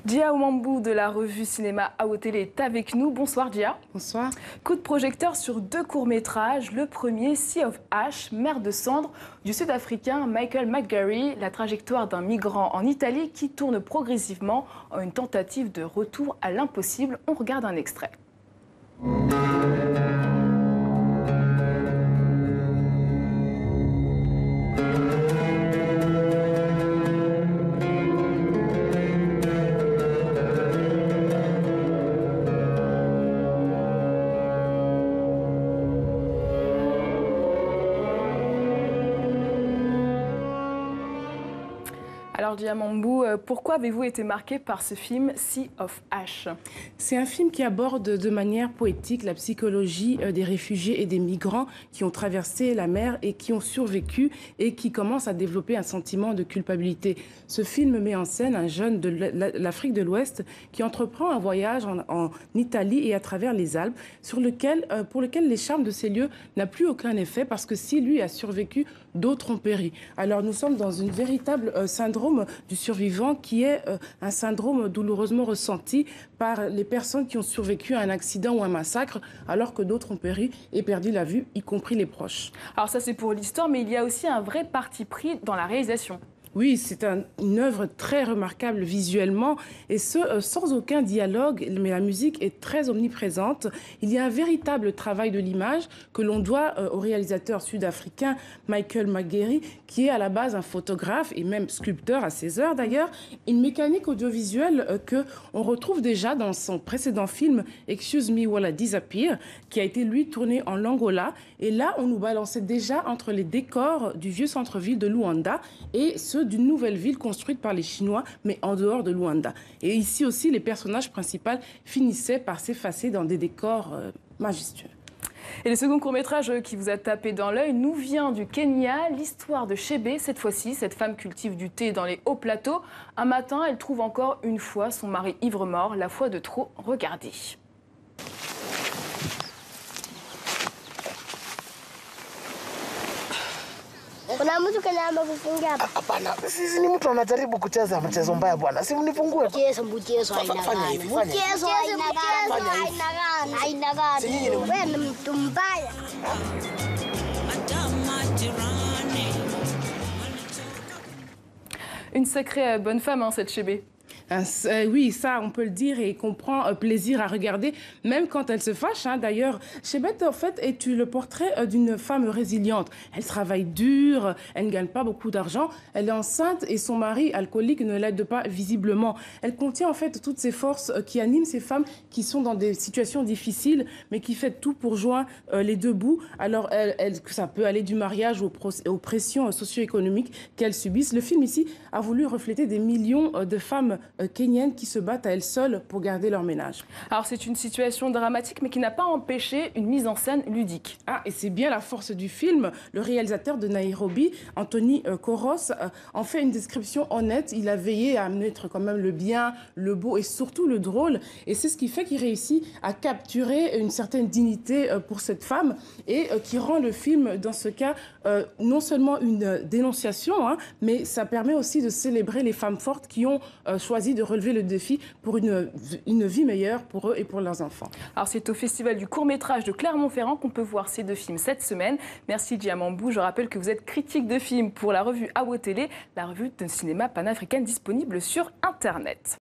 Dia Omambou de la revue Cinéma AOTélé est avec nous. Bonsoir Dia. Bonsoir. Coup de projecteur sur deux courts-métrages. Le premier, Sea of Ash, Mer de cendres, du Sud-Africain Michael McGarry, la trajectoire d'un migrant en Italie qui tourne progressivement en une tentative de retour à l'impossible. On regarde un extrait. Alors Dia Omambou, pourquoi avez-vous été marqué par ce film Sea of Ash? C'est un film qui aborde de manière poétique la psychologie des réfugiés et des migrants qui ont traversé la mer et qui ont survécu et qui commencent à développer un sentiment de culpabilité. Ce film met en scène un jeune de l'Afrique de l'Ouest qui entreprend un voyage en Italie et à travers les Alpes pour lequel les charmes de ces lieux n'a plus aucun effet parce que si lui a survécu, d'autres ont péri. Alors nous sommes dans une véritable syndrome du survivant qui est un syndrome douloureusement ressenti par les personnes qui ont survécu à un accident ou un massacre alors que d'autres ont péri et perdu la vue, y compris les proches. Alors ça c'est pour l'histoire, mais il y a aussi un vrai parti pris dans la réalisation. Oui, c'est une œuvre très remarquable visuellement et ce, sans aucun dialogue, mais la musique est très omniprésente. Il y a un véritable travail de l'image que l'on doit au réalisateur sud-africain Michael McGarry, qui est à la base un photographe et même sculpteur à ses heures d'ailleurs. Une mécanique audiovisuelle que on retrouve déjà dans son précédent film Excuse Me While I Disappear, qui a été lui tourné en Angola. Et là, on nous balançait déjà entre les décors du vieux centre-ville de Luanda et ceux d'une nouvelle ville construite par les Chinois, mais en dehors de Luanda. Et ici aussi, les personnages principaux finissaient par s'effacer dans des décors majestueux. Et le second court-métrage qui vous a tapé dans l'œil nous vient du Kenya, l'histoire de Chebe. Cette fois-ci, cette femme cultive du thé dans les hauts plateaux. Un matin, elle trouve encore une fois son mari ivre-mort, la fois de trop. Regardez. Kuna mtu kanaamba kufungia hapa? Hapana, sisi ni mtu anajaribu kucheza mchezo mbaya bwana. Si mnifungue. Mchezo aina gani? Mchezo aina gani? Wewe ni mtu mbaya. Une sacrée bonne femme, hein, cette Chebe. Oui, ça, on peut le dire et qu'on prend plaisir à regarder, même quand elle se fâche. Hein. D'ailleurs, Chebet, en fait, est le portrait d'une femme résiliente. Elle travaille dur, elle ne gagne pas beaucoup d'argent, elle est enceinte et son mari, alcoolique, ne l'aide pas visiblement. Elle contient, en fait, toutes ces forces qui animent ces femmes qui sont dans des situations difficiles, mais qui fait tout pour joindre les deux bouts. Alors, ça peut aller du mariage aux pressions socio-économiques qu'elles subissent. Le film, ici, a voulu refléter des millions de femmes kenyans qui se battent à elles seules pour garder leur ménage. Alors c'est une situation dramatique mais qui n'a pas empêché une mise en scène ludique. Ah, et c'est bien la force du film. Le réalisateur de Nairobi, Anthony Koros, en fait une description honnête. Il a veillé à mettre quand même le bien, le beau et surtout le drôle. Et c'est ce qui fait qu'il réussit à capturer une certaine dignité pour cette femme et qui rend le film, dans ce cas, non seulement une dénonciation, hein, mais ça permet aussi de célébrer les femmes fortes qui ont choisi de relever le défi pour une vie meilleure pour eux et pour leurs enfants. Alors c'est au Festival du court-métrage de Clermont-Ferrand qu'on peut voir ces deux films cette semaine. Merci Dia Omambou. Je rappelle que vous êtes critique de films pour la revue AOTélé, la revue de cinéma panafricaine disponible sur Internet.